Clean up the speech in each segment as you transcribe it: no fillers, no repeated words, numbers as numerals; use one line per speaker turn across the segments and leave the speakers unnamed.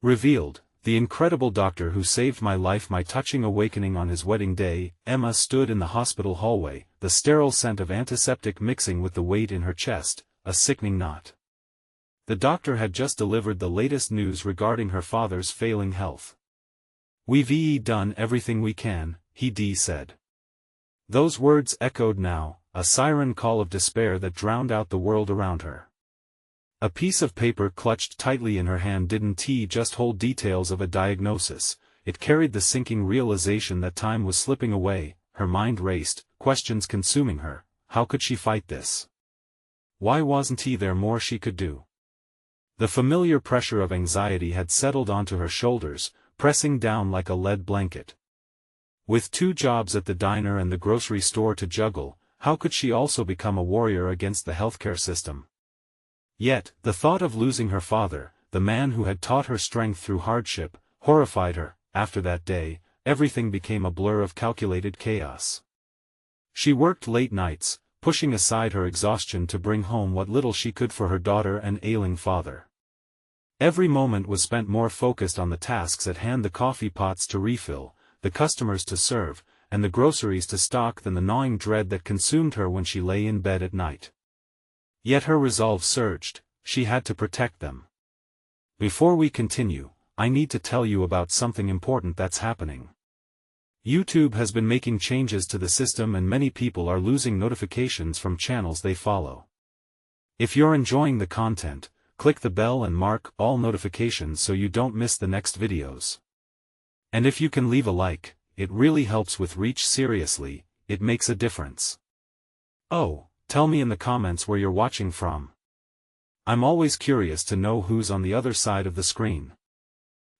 Revealed, the incredible doctor who saved my life. My touching awakening on his wedding day. Emma stood in the hospital hallway, the sterile scent of antiseptic mixing with the weight in her chest, a sickening knot. The doctor had just delivered the latest news regarding her father's failing health. "We've done everything we can," he said. Those words echoed now, a siren call of despair that drowned out the world around her. A piece of paper clutched tightly in her hand didn't just hold details of a diagnosis, it carried the sinking realization that time was slipping away. Her mind raced, questions consuming her. How could she fight this? Why wasn't there more she could do? The familiar pressure of anxiety had settled onto her shoulders, pressing down like a lead blanket. With 2 jobs at the diner and the grocery store to juggle, how could she also become a warrior against the healthcare system? Yet, the thought of losing her father, the man who had taught her strength through hardship, horrified her. After that day, everything became a blur of calculated chaos. She worked late nights, pushing aside her exhaustion to bring home what little she could for her daughter and ailing father. Every moment was spent more focused on the tasks at hand, the coffee pots to refill, the customers to serve, and the groceries to stock, than the gnawing dread that consumed her when she lay in bed at night. Yet her resolve surged, she had to protect them. Before we continue, I need to tell you about something important that's happening. YouTube has been making changes to the system and many people are losing notifications from channels they follow. If you're enjoying the content, click the bell and mark all notifications so you don't miss the next videos. And if you can leave a like, it really helps with reach. Seriously, it makes a difference. Oh, tell me in the comments where you're watching from. I'm always curious to know who's on the other side of the screen.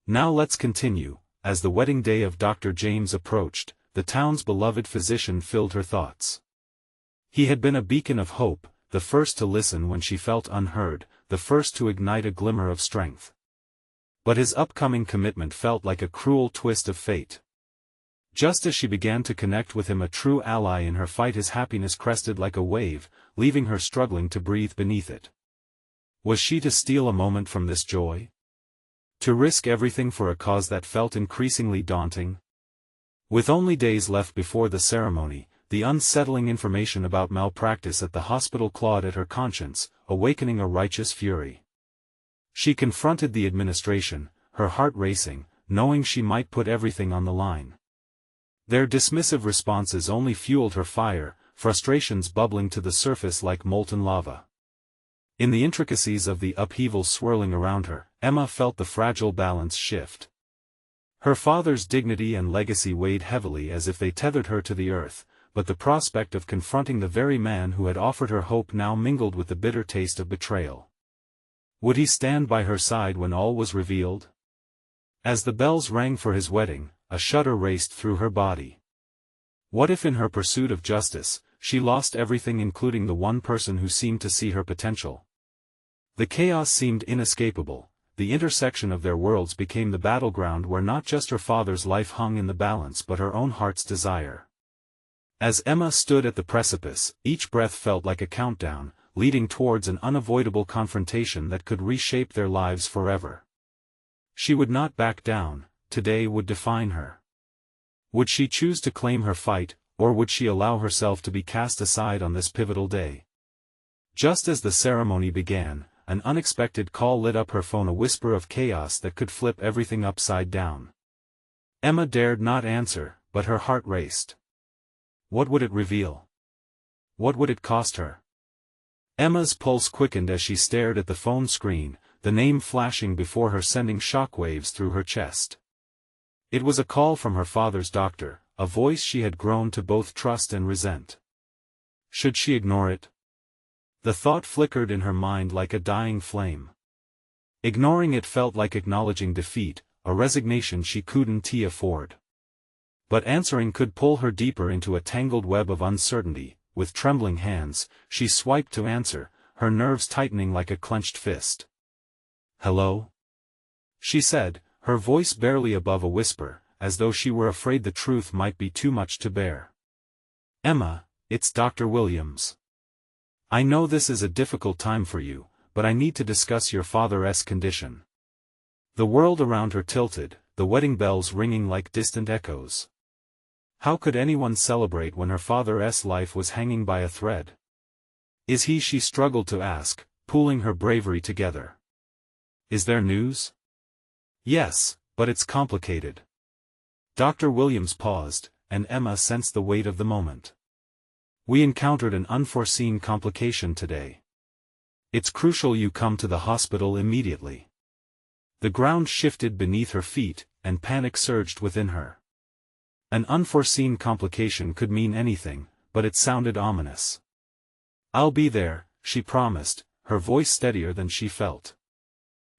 Now let's continue. As the wedding day of Dr. James approached, the town's beloved physician filled her thoughts. He had been a beacon of hope, the first to listen when she felt unheard, the first to ignite a glimmer of strength. But his upcoming commitment felt like a cruel twist of fate. Just as she began to connect with him, a true ally in her fight, his happiness crested like a wave, leaving her struggling to breathe beneath it. Was she to steal a moment from this joy? To risk everything for a cause that felt increasingly daunting? With only days left before the ceremony, the unsettling information about malpractice at the hospital clawed at her conscience, awakening a righteous fury. She confronted the administration, her heart racing, knowing she might put everything on the line. Their dismissive responses only fueled her fire, frustrations bubbling to the surface like molten lava. In the intricacies of the upheaval swirling around her, Emma felt the fragile balance shift. Her father's dignity and legacy weighed heavily as if they tethered her to the earth, but the prospect of confronting the very man who had offered her hope now mingled with the bitter taste of betrayal. Would he stand by her side when all was revealed? As the bells rang for his wedding, a shudder raced through her body. What if in her pursuit of justice, she lost everything, including the one person who seemed to see her potential? The chaos seemed inescapable. The intersection of their worlds became the battleground where not just her father's life hung in the balance but her own heart's desire. As Emma stood at the precipice, each breath felt like a countdown, leading towards an unavoidable confrontation that could reshape their lives forever. She would not back down. Today would define her. Would she choose to claim her fight, or would she allow herself to be cast aside on this pivotal day? Just as the ceremony began, an unexpected call lit up her phone, a whisper of chaos that could flip everything upside down. Emma dared not answer, but her heart raced. What would it reveal? What would it cost her? Emma's pulse quickened as she stared at the phone screen, the name flashing before her sending shockwaves through her chest. It was a call from her father's doctor, a voice she had grown to both trust and resent. Should she ignore it? The thought flickered in her mind like a dying flame. Ignoring it felt like acknowledging defeat, a resignation she couldn't afford. But answering could pull her deeper into a tangled web of uncertainty. With trembling hands, she swiped to answer, her nerves tightening like a clenched fist. "Hello?" she said, her voice barely above a whisper, as though she were afraid the truth might be too much to bear. "Emma, it's Dr. Williams. I know this is a difficult time for you, but I need to discuss your father's condition." The world around her tilted, the wedding bells ringing like distant echoes. How could anyone celebrate when her father's life was hanging by a thread? Is he? She struggled to ask, pooling her bravery together. Is there news? Yes, but it's complicated. Dr. Williams paused, and Emma sensed the weight of the moment. We encountered an unforeseen complication today. It's crucial you come to the hospital immediately. The ground shifted beneath her feet, and panic surged within her. An unforeseen complication could mean anything, but it sounded ominous. I'll be there, she promised, her voice steadier than she felt.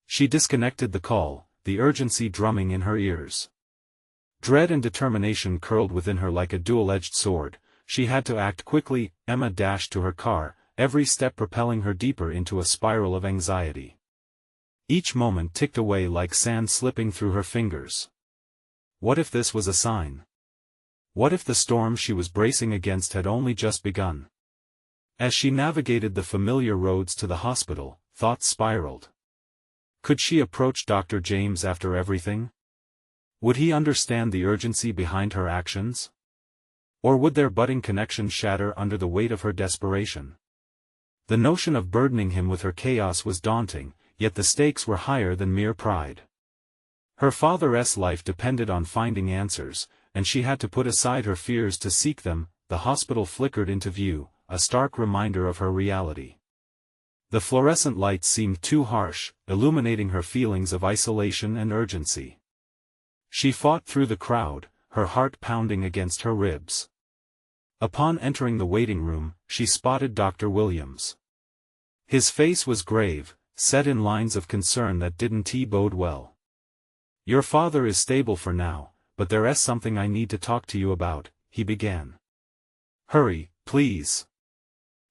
She disconnected the call, the urgency drumming in her ears. Dread and determination curled within her like a dual-edged sword. She had to act quickly. Emma dashed to her car, every step propelling her deeper into a spiral of anxiety. Each moment ticked away like sand slipping through her fingers. What if this was a sign? What if the storm she was bracing against had only just begun? As she navigated the familiar roads to the hospital, thoughts spiraled. Could she approach Dr. James after everything? Would he understand the urgency behind her actions? Or would their budding connection shatter under the weight of her desperation? The notion of burdening him with her chaos was daunting, yet the stakes were higher than mere pride. Her father's life depended on finding answers, and she had to put aside her fears to seek them. The hospital flickered into view, a stark reminder of her reality. The fluorescent lights seemed too harsh, illuminating her feelings of isolation and urgency. She fought through the crowd, her heart pounding against her ribs. Upon entering the waiting room, she spotted Dr. Williams. His face was grave, set in lines of concern that didn't bode well. Your father is stable for now, but there's something I need to talk to you about, he began. Hurry, please.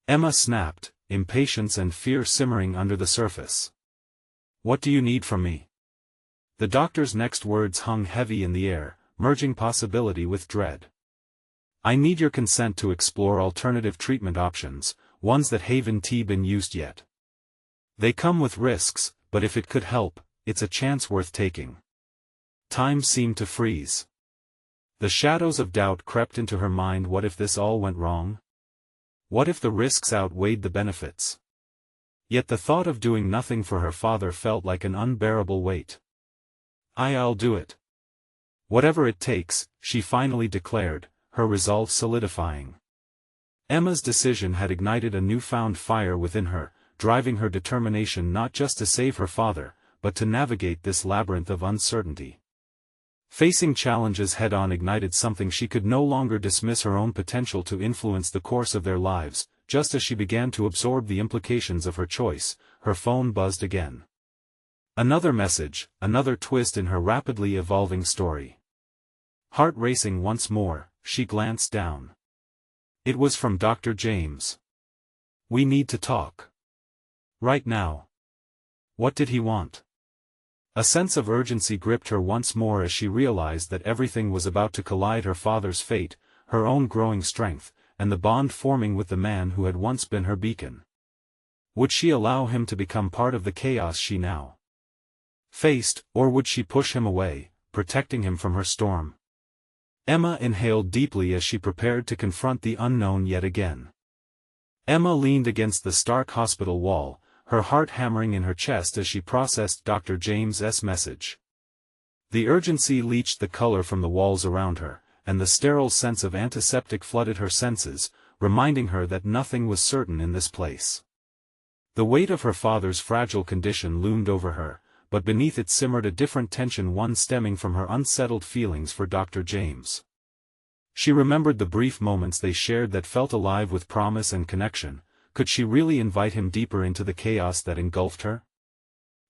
Emma snapped, impatience and fear simmering under the surface. What do you need from me? The doctor's next words hung heavy in the air, merging possibility with dread. I need your consent to explore alternative treatment options, ones that haven't been used yet. They come with risks, but if it could help, it's a chance worth taking. Time seemed to freeze. The shadows of doubt crept into her mind. What if this all went wrong? What if the risks outweighed the benefits? Yet the thought of doing nothing for her father felt like an unbearable weight. I'll do it. Whatever it takes, she finally declared, her resolve solidifying. Emma's decision had ignited a newfound fire within her, driving her determination not just to save her father, but to navigate this labyrinth of uncertainty. Facing challenges head-on ignited something she could no longer dismiss, her own potential to influence the course of their lives. Just as she began to absorb the implications of her choice, her phone buzzed again. Another message, another twist in her rapidly evolving story. Heart racing once more, she glanced down. It was from Dr. James. We need to talk. Right now. What did he want? A sense of urgency gripped her once more as she realized that everything was about to collide: her father's fate, her own growing strength, and the bond forming with the man who had once been her beacon. Would she allow him to become part of the chaos she now faced, or would she push him away, protecting him from her storm? Emma inhaled deeply as she prepared to confront the unknown yet again. Emma leaned against the stark hospital wall, her heart hammering in her chest as she processed Dr. James's message. The urgency leached the color from the walls around her, and the sterile sense of antiseptic flooded her senses, reminding her that nothing was certain in this place. The weight of her father's fragile condition loomed over her, but beneath it simmered a different tension, one stemming from her unsettled feelings for Dr. James. She remembered the brief moments they shared that felt alive with promise and connection. Could she really invite him deeper into the chaos that engulfed her?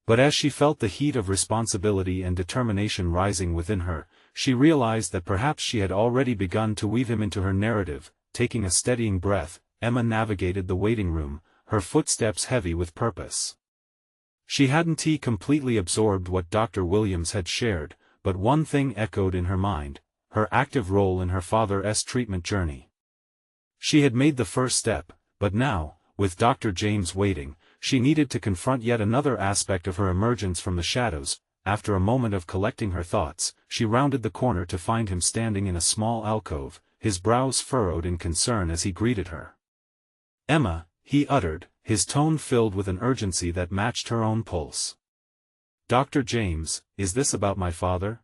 But as she felt the heat of responsibility and determination rising within her, she realized that perhaps she had already begun to weave him into her narrative. Taking a steadying breath, Emma navigated the waiting room, her footsteps heavy with purpose. She hadn't completely absorbed what Dr. Williams had shared, but one thing echoed in her mind: her active role in her father's treatment journey. She had made the first step, but now, with Dr. James waiting, she needed to confront yet another aspect of her emergence from the shadows, after a moment of collecting her thoughts, she rounded the corner to find him standing in a small alcove, his brows furrowed in concern as he greeted her. "Emma," he uttered, his tone filled with an urgency that matched her own pulse. "Dr. James, is this about my father?"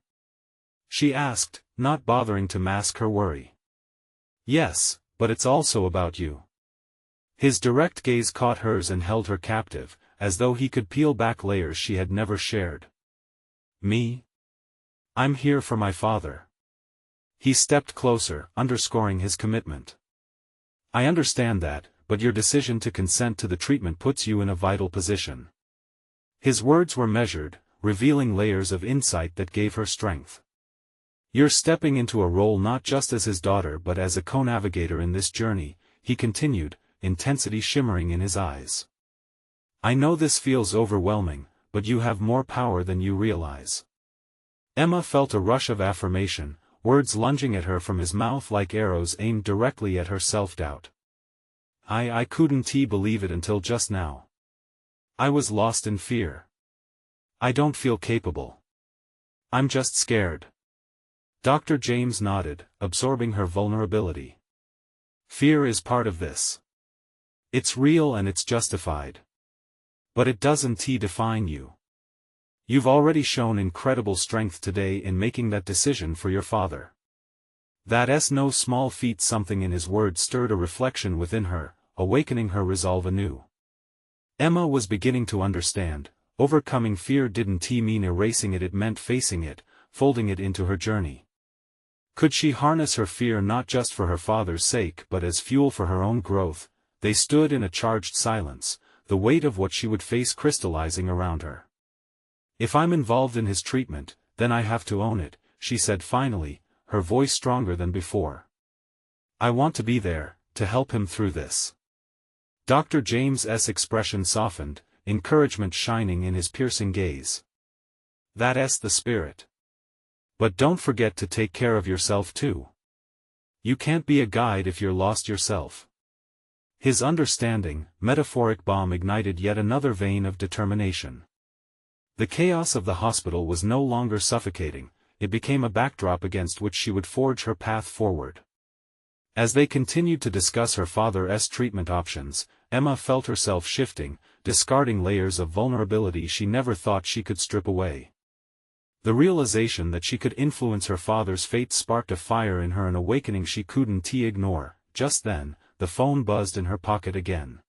she asked, not bothering to mask her worry. "Yes, but it's also about you." His direct gaze caught hers and held her captive, as though he could peel back layers she had never shared. "Me? I'm here for my father." He stepped closer, underscoring his commitment. "I understand that, but your decision to consent to the treatment puts you in a vital position." His words were measured, revealing layers of insight that gave her strength. "You're stepping into a role not just as his daughter but as a co-navigator in this journey," he continued, intensity shimmering in his eyes. "I know this feels overwhelming, but you have more power than you realize." Emma felt a rush of affirmation, words lunging at her from his mouth like arrows aimed directly at her self-doubt. I couldn't believe it until just now. I was lost in fear. I don't feel capable. I'm just scared." Dr. James nodded, absorbing her vulnerability. "Fear is part of this. It's real and it's justified. But it doesn't define you. You've already shown incredible strength today in making that decision for your father." That's no small feat. Something in his words stirred a reflection within her, awakening her resolve anew. Emma was beginning to understand, overcoming fear didn't mean erasing it, it meant facing it, folding it into her journey. Could she harness her fear not just for her father's sake but as fuel for her own growth? They stood in a charged silence, the weight of what she would face crystallizing around her. "If I'm involved in his treatment, then I have to own it," she said finally, her voice stronger than before. "I want to be there, to help him through this." Dr. James's expression softened, encouragement shining in his piercing gaze. "That's the spirit. But don't forget to take care of yourself too. You can't be a guide if you're lost yourself." His understanding, metaphoric bomb ignited yet another vein of determination. The chaos of the hospital was no longer suffocating, it became a backdrop against which she would forge her path forward. As they continued to discuss her father's treatment options, Emma felt herself shifting, discarding layers of vulnerability she never thought she could strip away. The realization that she could influence her father's fate sparked a fire in her, an awakening she couldn't ignore. Just then, the phone buzzed in her pocket again.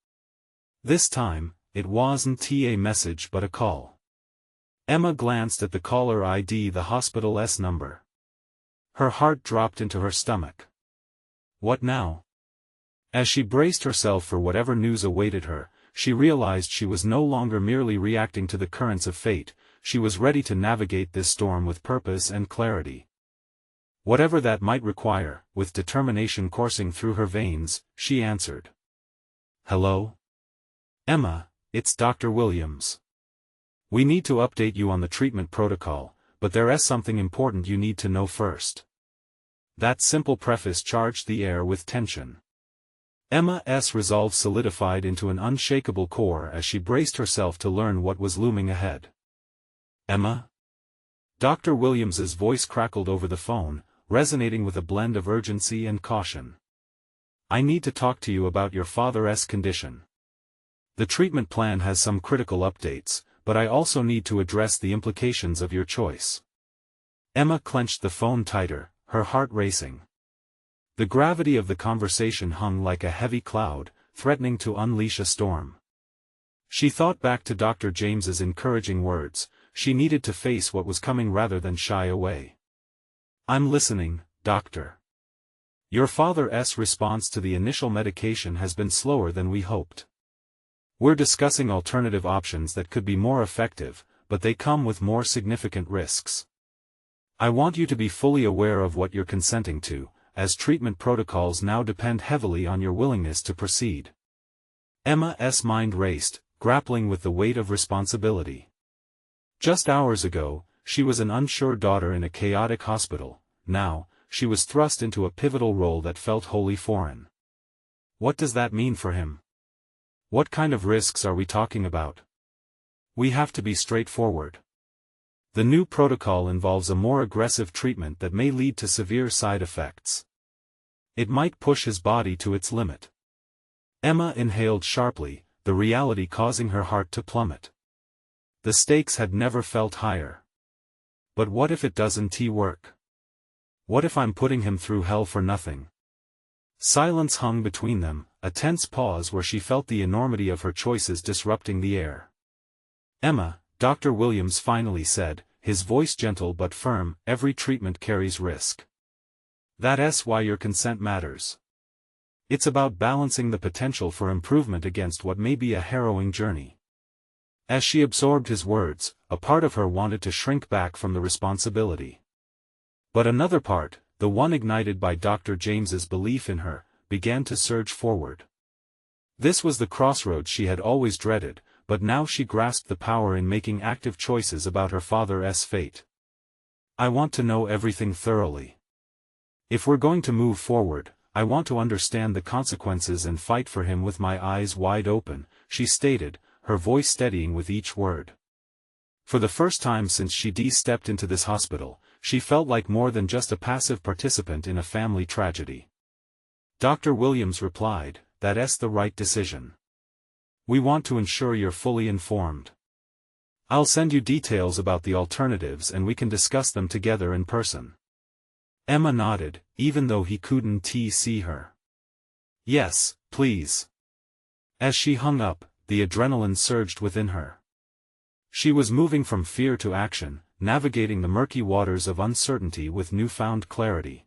This time, it wasn't a message but a call. Emma glanced at the caller ID, the hospital's number. Her heart dropped into her stomach. What now? As she braced herself for whatever news awaited her, she realized she was no longer merely reacting to the currents of fate, she was ready to navigate this storm with purpose and clarity. Whatever that might require, with determination coursing through her veins, she answered. "Hello? Emma, it's Dr. Williams. We need to update you on the treatment protocol, but there's something important you need to know first." That simple preface charged the air with tension. Emma's resolve solidified into an unshakable core as she braced herself to learn what was looming ahead. "Emma?" Dr. Williams's voice crackled over the phone, resonating with a blend of urgency and caution. "I need to talk to you about your father's condition. The treatment plan has some critical updates, but I also need to address the implications of your choice." Emma clenched the phone tighter, her heart racing. The gravity of the conversation hung like a heavy cloud, threatening to unleash a storm. She thought back to Dr. James's encouraging words. She needed to face what was coming rather than shy away. "I'm listening, doctor. Your father's response to the initial medication has been slower than we hoped. We're discussing alternative options that could be more effective, but they come with more significant risks. I want you to be fully aware of what you're consenting to, as treatment protocols now depend heavily on your willingness to proceed." Emma's mind raced, grappling with the weight of responsibility. Just hours ago, she was an unsure daughter in a chaotic hospital. Now, she was thrust into a pivotal role that felt wholly foreign. What does that mean for him? What kind of risks are we talking about? We have to be straightforward. The new protocol involves a more aggressive treatment that may lead to severe side effects. It might push his body to its limit. Emma inhaled sharply, the reality causing her heart to plummet. The stakes had never felt higher. But what if it doesn't work? What if I'm putting him through hell for nothing? Silence hung between them, a tense pause where she felt the enormity of her choices disrupting the air. Emma, Dr. Williams finally said, his voice gentle but firm, every treatment carries risk. That's why your consent matters. It's about balancing the potential for improvement against what may be a harrowing journey. As she absorbed his words, a part of her wanted to shrink back from the responsibility. But another part, the one ignited by Dr. James's belief in her, began to surge forward. This was the crossroads she had always dreaded, but now she grasped the power in making active choices about her father's fate. I want to know everything thoroughly. If we're going to move forward, I want to understand the consequences and fight for him with my eyes wide open, she stated, her voice steadying with each word. For the first time since she stepped into this hospital, she felt like more than just a passive participant in a family tragedy. Dr. Williams replied, "That's the right decision. We want to ensure you're fully informed. I'll send you details about the alternatives and we can discuss them together in person." Emma nodded, even though he couldn't see her. "Yes, please." As she hung up, the adrenaline surged within her. She was moving from fear to action, navigating the murky waters of uncertainty with newfound clarity.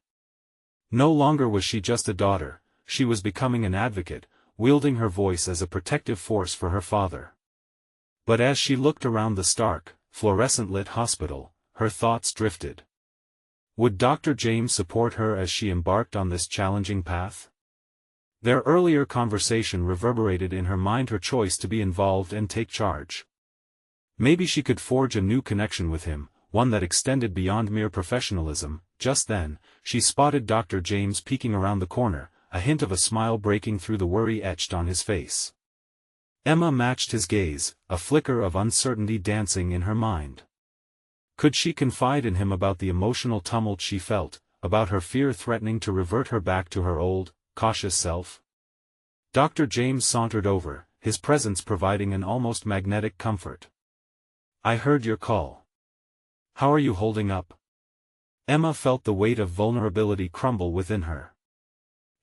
No longer was she just a daughter, she was becoming an advocate, wielding her voice as a protective force for her father. But as she looked around the stark, fluorescent-lit hospital, her thoughts drifted. Would Dr. James support her as she embarked on this challenging path? Their earlier conversation reverberated in her mind, her choice to be involved and take charge. Maybe she could forge a new connection with him, one that extended beyond mere professionalism. Just then, she spotted Dr. James peeking around the corner, a hint of a smile breaking through the worry etched on his face. Emma matched his gaze, a flicker of uncertainty dancing in her mind. Could she confide in him about the emotional tumult she felt, about her fear threatening to revert her back to her old, cautious self? Dr. James sauntered over, his presence providing an almost magnetic comfort. "I heard your call. How are you holding up?" Emma felt the weight of vulnerability crumble within her.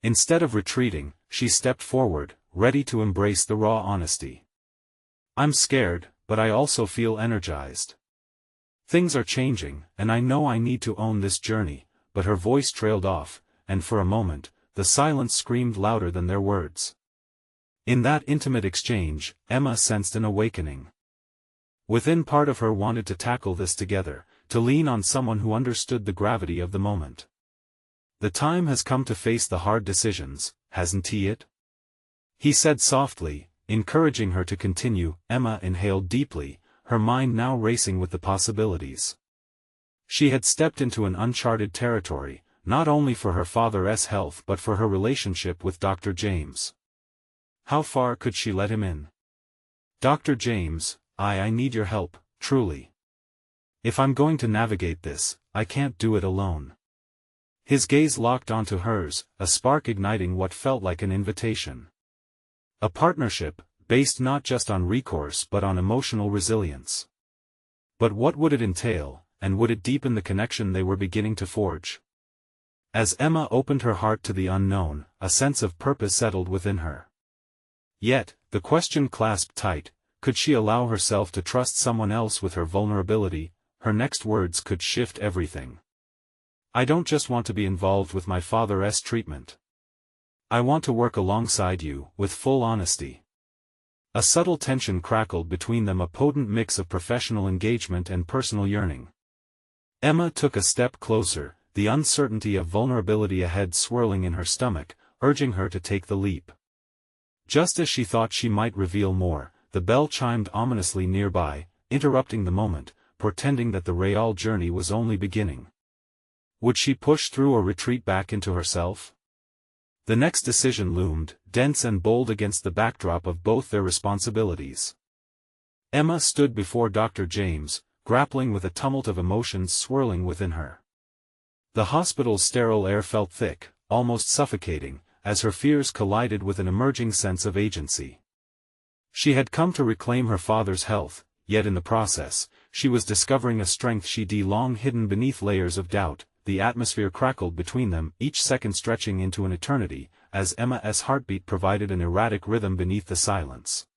Instead of retreating, she stepped forward, ready to embrace the raw honesty. "I'm scared, but I also feel energized. Things are changing, and I know I need to own this journey," but her voice trailed off, and for a moment, the silence screamed louder than their words. In that intimate exchange, Emma sensed an awakening. Within, part of her wanted to tackle this together, to lean on someone who understood the gravity of the moment. "The time has come to face the hard decisions, hasn't it?" he said softly, encouraging her to continue. Emma inhaled deeply, her mind now racing with the possibilities. She had stepped into an uncharted territory, not only for her father's health but for her relationship with Dr. James. How far could she let him in? "Dr. James, I need your help, truly. If I'm going to navigate this, I can't do it alone." His gaze locked onto hers, a spark igniting what felt like an invitation. A partnership, based not just on recourse but on emotional resilience. But what would it entail, and would it deepen the connection they were beginning to forge? As Emma opened her heart to the unknown, a sense of purpose settled within her. Yet, the question clasped tight: could she allow herself to trust someone else with her vulnerability? Her next words could shift everything. "I don't just want to be involved with my father's treatment. I want to work alongside you, with full honesty." A subtle tension crackled between them, a potent mix of professional engagement and personal yearning. Emma took a step closer, the uncertainty of vulnerability ahead swirling in her stomach, urging her to take the leap. Just as she thought she might reveal more, the bell chimed ominously nearby, interrupting the moment, portending that the real journey was only beginning. Would she push through or retreat back into herself? The next decision loomed, dense and bold against the backdrop of both their responsibilities. Emma stood before Dr. James, grappling with a tumult of emotions swirling within her. The hospital's sterile air felt thick, almost suffocating, as her fears collided with an emerging sense of agency. She had come to reclaim her father's health, yet in the process, she was discovering a strength she'd long hidden beneath layers of doubt. The atmosphere crackled between them, each second stretching into an eternity, as Emma's heartbeat provided an erratic rhythm beneath the silence.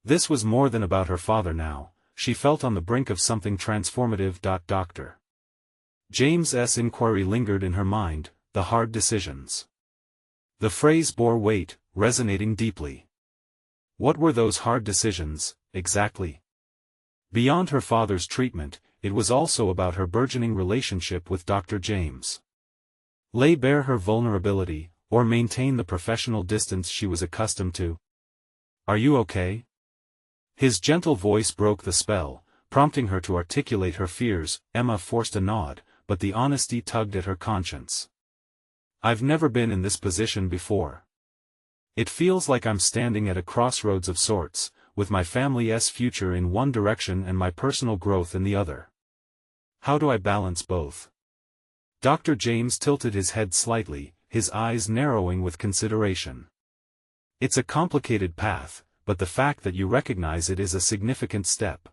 This was more than about her father now, she felt on the brink of something transformative. Dr. James's inquiry lingered in her mind, the hard decisions. The phrase bore weight, resonating deeply. What were those hard decisions, exactly? Beyond her father's treatment, it was also about her burgeoning relationship with Dr. James. Lay bare her vulnerability, or maintain the professional distance she was accustomed to? "Are you okay?" His gentle voice broke the spell, prompting her to articulate her fears. Emma forced a nod, but the honesty tugged at her conscience. "I've never been in this position before. It feels like I'm standing at a crossroads of sorts, with my family's future in one direction and my personal growth in the other. How do I balance both?" Dr. James tilted his head slightly, his eyes narrowing with consideration. "It's a complicated path, but the fact that you recognize it is a significant step.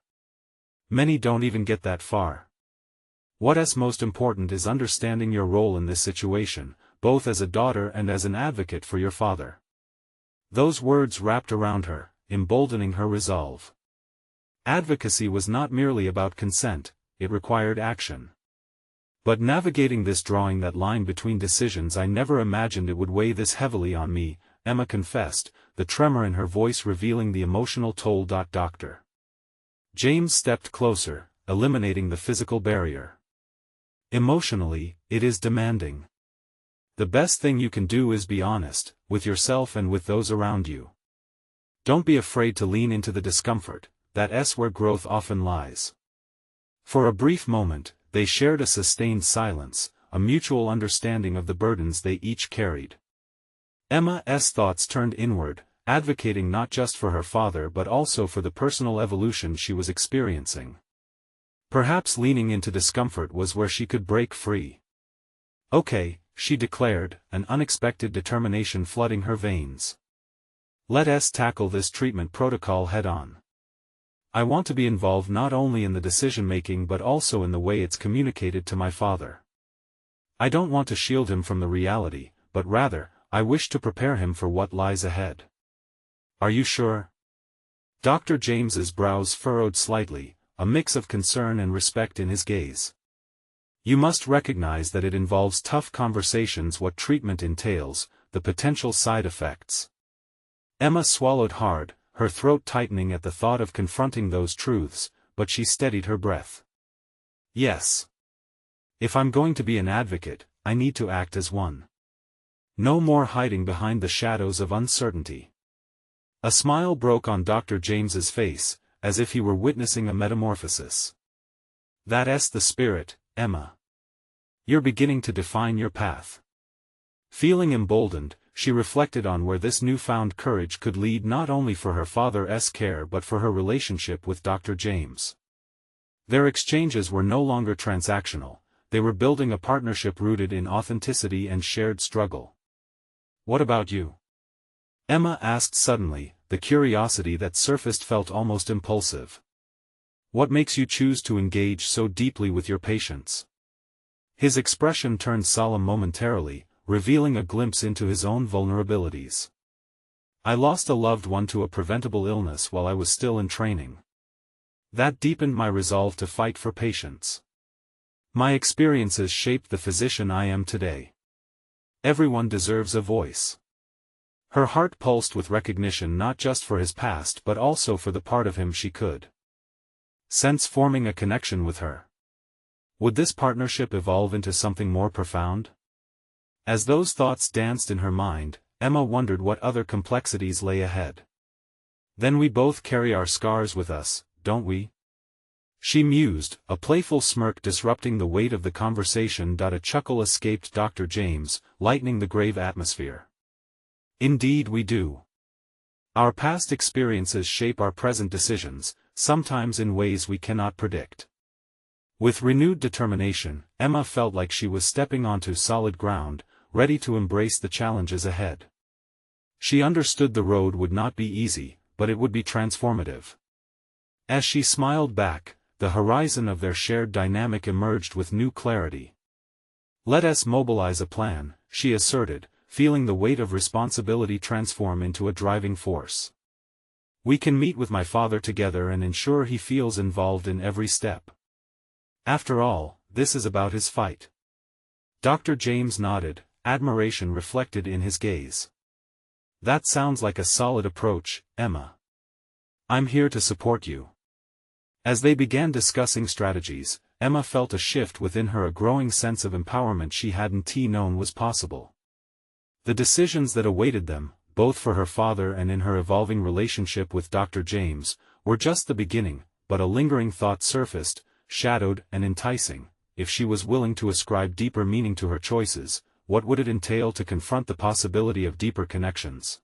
Many don't even get that far. What's most important is understanding your role in this situation, both as a daughter and as an advocate for your father." Those words wrapped around her, emboldening her resolve. Advocacy was not merely about consent, it required action. "But navigating this, drawing that line between decisions, I never imagined it would weigh this heavily on me," Emma confessed, the tremor in her voice revealing the emotional toll. Dr. James stepped closer, eliminating the physical barrier. "Emotionally, it is demanding. The best thing you can do is be honest, with yourself and with those around you. Don't be afraid to lean into the discomfort, that's where growth often lies." For a brief moment, they shared a sustained silence, a mutual understanding of the burdens they each carried. Emma's thoughts turned inward, advocating not just for her father but also for the personal evolution she was experiencing. Perhaps leaning into discomfort was where she could break free. "Okay," she declared, an unexpected determination flooding her veins. "Let's tackle this treatment protocol head-on. I want to be involved not only in the decision-making but also in the way it's communicated to my father. I don't want to shield him from the reality, but rather, I wish to prepare him for what lies ahead." "Are you sure?" Dr. James's brows furrowed slightly, a mix of concern and respect in his gaze. "You must recognize that it involves tough conversations, what treatment entails, the potential side effects." Emma swallowed hard, her throat tightening at the thought of confronting those truths, but she steadied her breath. "Yes. If I'm going to be an advocate, I need to act as one. No more hiding behind the shadows of uncertainty." A smile broke on Dr. James's face, as if he were witnessing a metamorphosis. "That's the spirit, Emma. You're beginning to define your path." Feeling emboldened, she reflected on where this newfound courage could lead, not only for her father's care but for her relationship with Dr. James. Their exchanges were no longer transactional, they were building a partnership rooted in authenticity and shared struggle. "What about you?" Emma asked suddenly, the curiosity that surfaced felt almost impulsive. "What makes you choose to engage so deeply with your patients?" His expression turned solemn momentarily, revealing a glimpse into his own vulnerabilities. "I lost a loved one to a preventable illness while I was still in training. That deepened my resolve to fight for patients. My experiences shaped the physician I am today. Everyone deserves a voice." Her heart pulsed with recognition, not just for his past but also for the part of him she could sense forming a connection with her. Would this partnership evolve into something more profound? As those thoughts danced in her mind, Emma wondered what other complexities lay ahead. "Then we both carry our scars with us, don't we?" she mused, a playful smirk disrupting the weight of the conversation. A chuckle escaped Dr. James, lightening the grave atmosphere. "Indeed we do. Our past experiences shape our present decisions, sometimes in ways we cannot predict. With renewed determination, Emma felt like she was stepping onto solid ground, ready to embrace the challenges ahead. She understood the road would not be easy, but it would be transformative. As she smiled back, the horizon of their shared dynamic emerged with new clarity. "Let us mobilize a plan," she asserted, feeling the weight of responsibility transform into a driving force. "We can meet with my father together and ensure he feels involved in every step. After all, this is about his fight." Dr. James nodded, admiration reflected in his gaze. "That sounds like a solid approach, Emma. I'm here to support you." As they began discussing strategies, Emma felt a shift within her, a growing sense of empowerment she hadn't known was possible. The decisions that awaited them, both for her father and in her evolving relationship with Dr. James, were just the beginning, but a lingering thought surfaced, shadowed and enticing. If she was willing to ascribe deeper meaning to her choices, what would it entail to confront the possibility of deeper connections?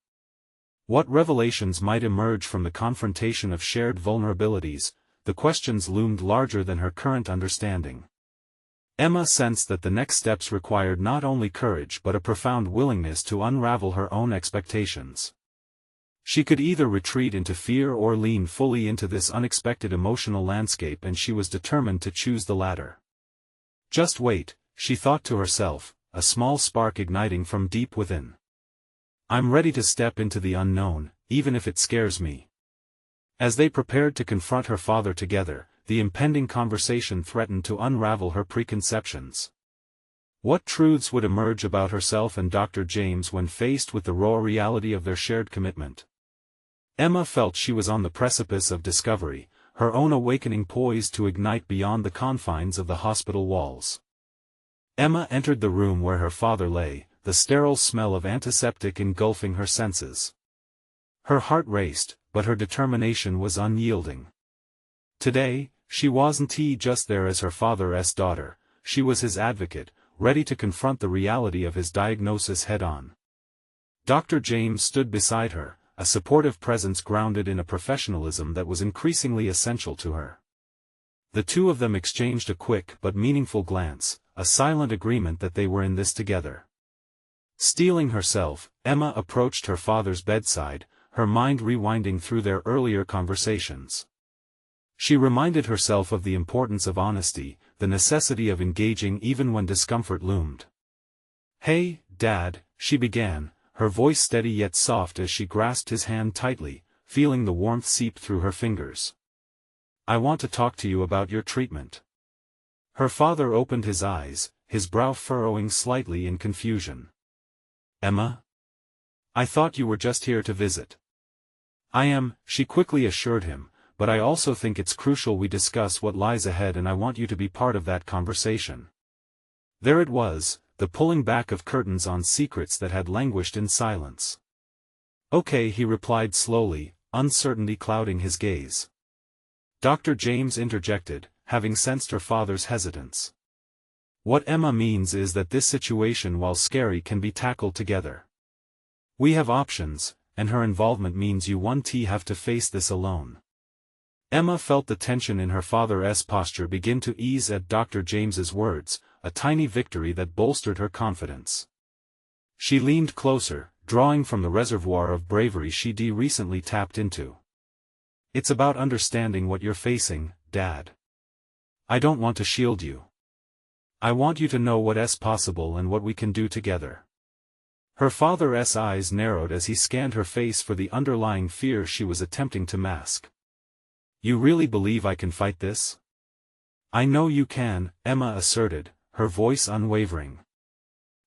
What revelations might emerge from the confrontation of shared vulnerabilities? The questions loomed larger than her current understanding. Emma sensed that the next steps required not only courage but a profound willingness to unravel her own expectations. She could either retreat into fear or lean fully into this unexpected emotional landscape, and she was determined to choose the latter. "Just wait," she thought to herself, a small spark igniting from deep within. "I'm ready to step into the unknown, even if it scares me." As they prepared to confront her father together, the impending conversation threatened to unravel her preconceptions. What truths would emerge about herself and Dr. James when faced with the raw reality of their shared commitment? Emma felt she was on the precipice of discovery, her own awakening poised to ignite beyond the confines of the hospital walls. Emma entered the room where her father lay, the sterile smell of antiseptic engulfing her senses. Her heart raced, but her determination was unyielding. Today, she wasn't just there as her father's daughter, she was his advocate, ready to confront the reality of his diagnosis head-on. Dr. James stood beside her, a supportive presence grounded in a professionalism that was increasingly essential to her. The two of them exchanged a quick but meaningful glance, a silent agreement that they were in this together. Steeling herself, Emma approached her father's bedside, her mind rewinding through their earlier conversations. She reminded herself of the importance of honesty, the necessity of engaging even when discomfort loomed. "Hey, Dad," she began, her voice steady yet soft as she grasped his hand tightly, feeling the warmth seep through her fingers. "I want to talk to you about your treatment." Her father opened his eyes, his brow furrowing slightly in confusion. "Emma? I thought you were just here to visit." "I am," she quickly assured him, "but I also think it's crucial we discuss what lies ahead, and I want you to be part of that conversation." There it was, the pulling back of curtains on secrets that had languished in silence. "Okay," he replied slowly, uncertainty clouding his gaze. Dr. James interjected, having sensed her father's hesitance. "What Emma means is that this situation, while scary, can be tackled together. We have options, and her involvement means you won't have to face this alone." Emma felt the tension in her father's posture begin to ease at Dr. James's words, a tiny victory that bolstered her confidence. She leaned closer, drawing from the reservoir of bravery she'd recently tapped into. "It's about understanding what you're facing, Dad. I don't want to shield you. I want you to know what's possible and what we can do together." Her father's eyes narrowed as he scanned her face for the underlying fear she was attempting to mask. "You really believe I can fight this?" "I know you can," Emma asserted, her voice unwavering.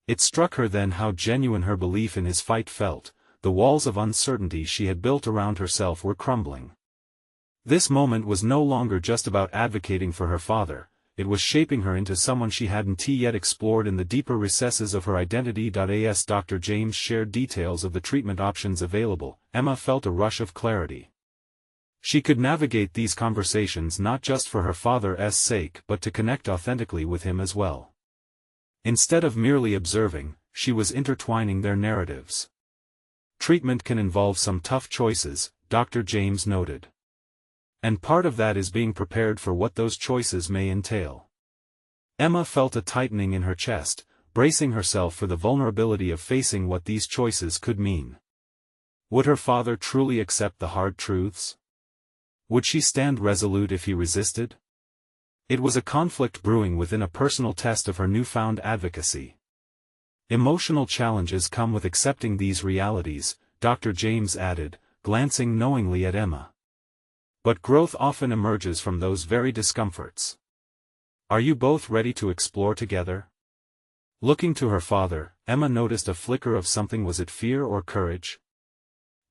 It struck her then how genuine her belief in his fight felt. The walls of uncertainty she had built around herself were crumbling. This moment was no longer just about advocating for her father, it was shaping her into someone she hadn't yet explored in the deeper recesses of her identity. As Dr. James shared details of the treatment options available, Emma felt a rush of clarity. She could navigate these conversations not just for her father's sake but to connect authentically with him as well. Instead of merely observing, she was intertwining their narratives. "Treatment can involve some tough choices," Dr. James noted. And part of that is being prepared for what those choices may entail. Emma felt a tightening in her chest, bracing herself for the vulnerability of facing what these choices could mean. Would her father truly accept the hard truths? Would she stand resolute if he resisted? It was a conflict brewing within, a personal test of her newfound advocacy. Emotional challenges come with accepting these realities, Dr. James added, glancing knowingly at Emma. But growth often emerges from those very discomforts. Are you both ready to explore together? Looking to her father, Emma noticed a flicker of something. Was it fear or courage?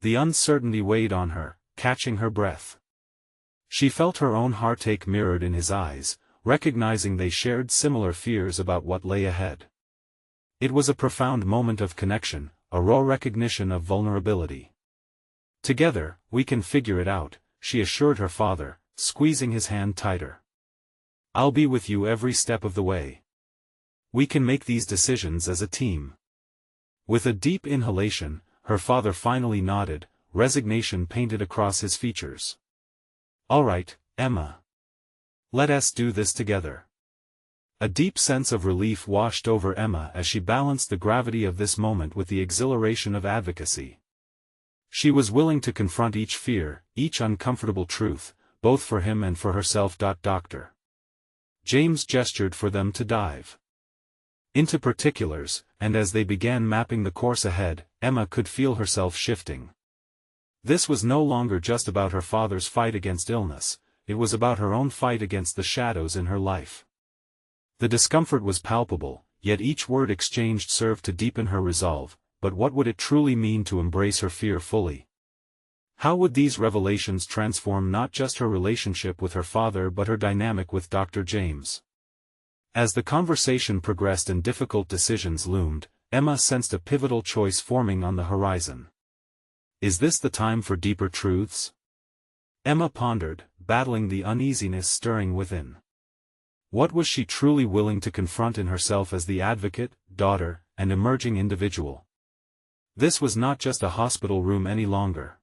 The uncertainty weighed on her, catching her breath. She felt her own heartache mirrored in his eyes, recognizing they shared similar fears about what lay ahead. It was a profound moment of connection, a raw recognition of vulnerability. Together, we can figure it out, she assured her father, squeezing his hand tighter. I'll be with you every step of the way. We can make these decisions as a team. With a deep inhalation, her father finally nodded, resignation painted across his features. All right, Emma. Let us do this together. A deep sense of relief washed over Emma as she balanced the gravity of this moment with the exhilaration of advocacy. She was willing to confront each fear, each uncomfortable truth, both for him and for herself. Dr. James gestured for them to dive into particulars, and as they began mapping the course ahead, Emma could feel herself shifting. This was no longer just about her father's fight against illness, it was about her own fight against the shadows in her life. The discomfort was palpable, yet each word exchanged served to deepen her resolve. But what would it truly mean to embrace her fear fully? How would these revelations transform not just her relationship with her father but her dynamic with Dr. James? As the conversation progressed and difficult decisions loomed, Emma sensed a pivotal choice forming on the horizon. Is this the time for deeper truths? Emma pondered, battling the uneasiness stirring within. What was she truly willing to confront in herself as the advocate, daughter, and emerging individual? This was not just a hospital room any longer.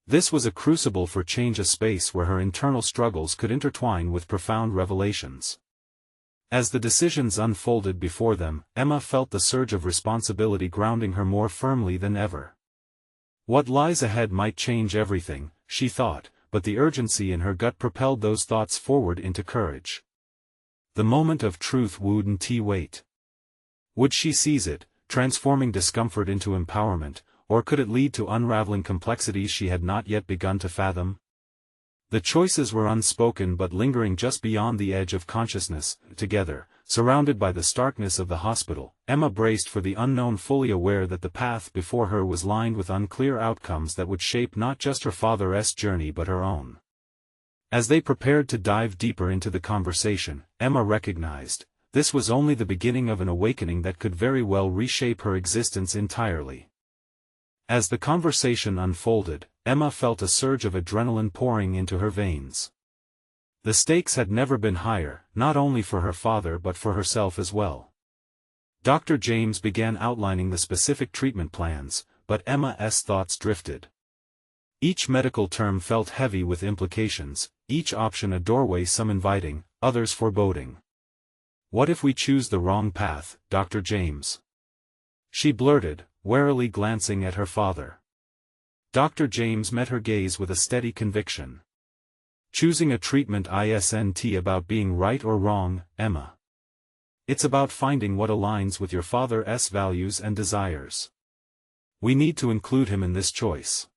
This was a crucible for change, a space where her internal struggles could intertwine with profound revelations. As the decisions unfolded before them, Emma felt the surge of responsibility grounding her more firmly than ever. What lies ahead might change everything, she thought, but the urgency in her gut propelled those thoughts forward into courage. The moment of truth wouldn't wait. Would she seize it, transforming discomfort into empowerment, or could it lead to unraveling complexities she had not yet begun to fathom? The choices were unspoken but lingering just beyond the edge of consciousness. Together, surrounded by the starkness of the hospital, Emma braced for the unknown, fully aware that the path before her was lined with unclear outcomes that would shape not just her father's journey but her own. As they prepared to dive deeper into the conversation, Emma recognized, this was only the beginning of an awakening that could very well reshape her existence entirely. As the conversation unfolded, Emma felt a surge of adrenaline pouring into her veins. The stakes had never been higher, not only for her father but for herself as well. Dr. James began outlining the specific treatment plans, but Emma's thoughts drifted. Each medical term felt heavy with implications, each option a doorway, some inviting, others foreboding. What if we choose the wrong path, Dr. James? She blurted, warily glancing at her father. Dr. James met her gaze with a steady conviction. Choosing a treatment isn't about being right or wrong, Emma. It's about finding what aligns with your father's values and desires. We need to include him in this choice.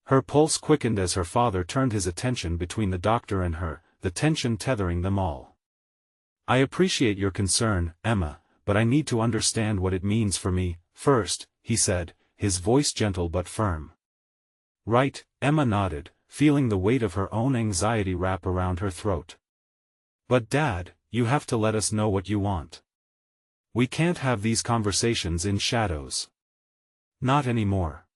Her pulse quickened as her father turned his attention between the doctor and her, the tension tethering them all. I appreciate your concern, Emma, but I need to understand what it means for me, first, he said, his voice gentle but firm. Right, Emma nodded, feeling the weight of her own anxiety wrap around her throat. But Dad, you have to let us know what you want. We can't have these conversations in shadows. Not anymore.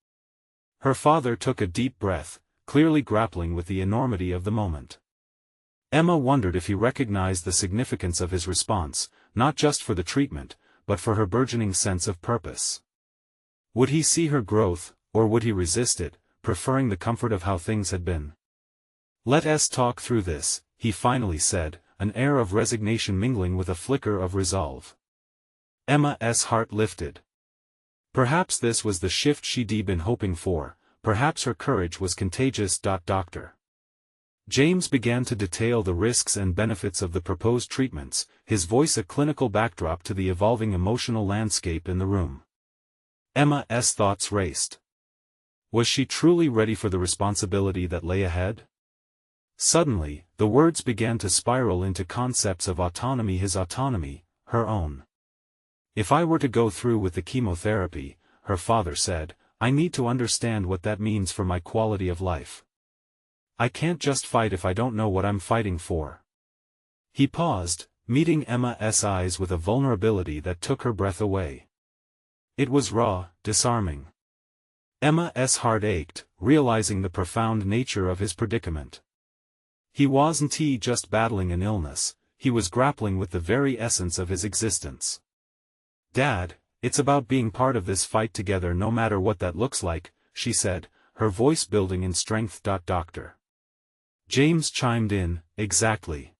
Her father took a deep breath, clearly grappling with the enormity of the moment. Emma wondered if he recognized the significance of his response, not just for the treatment, but for her burgeoning sense of purpose. Would he see her growth, or would he resist it, preferring the comfort of how things had been? "Let us talk through this," he finally said, an air of resignation mingling with a flicker of resolve. Emma's heart lifted. Perhaps this was the shift she'd been hoping for, perhaps her courage was contagious. Dr. James began to detail the risks and benefits of the proposed treatments, his voice a clinical backdrop to the evolving emotional landscape in the room. Emma's thoughts raced. Was she truly ready for the responsibility that lay ahead? Suddenly, the words began to spiral into concepts of autonomy, his autonomy, her own. "If I were to go through with the chemotherapy," her father said, "I need to understand what that means for my quality of life. I can't just fight if I don't know what I'm fighting for." He paused, meeting Emma's eyes with a vulnerability that took her breath away. It was raw, disarming. Emma's heart ached, realizing the profound nature of his predicament. He wasn't just battling an illness, he was grappling with the very essence of his existence. "Dad, it's about being part of this fight together no matter what that looks like," she said, her voice building in strength. Dr. James chimed in, "Exactly.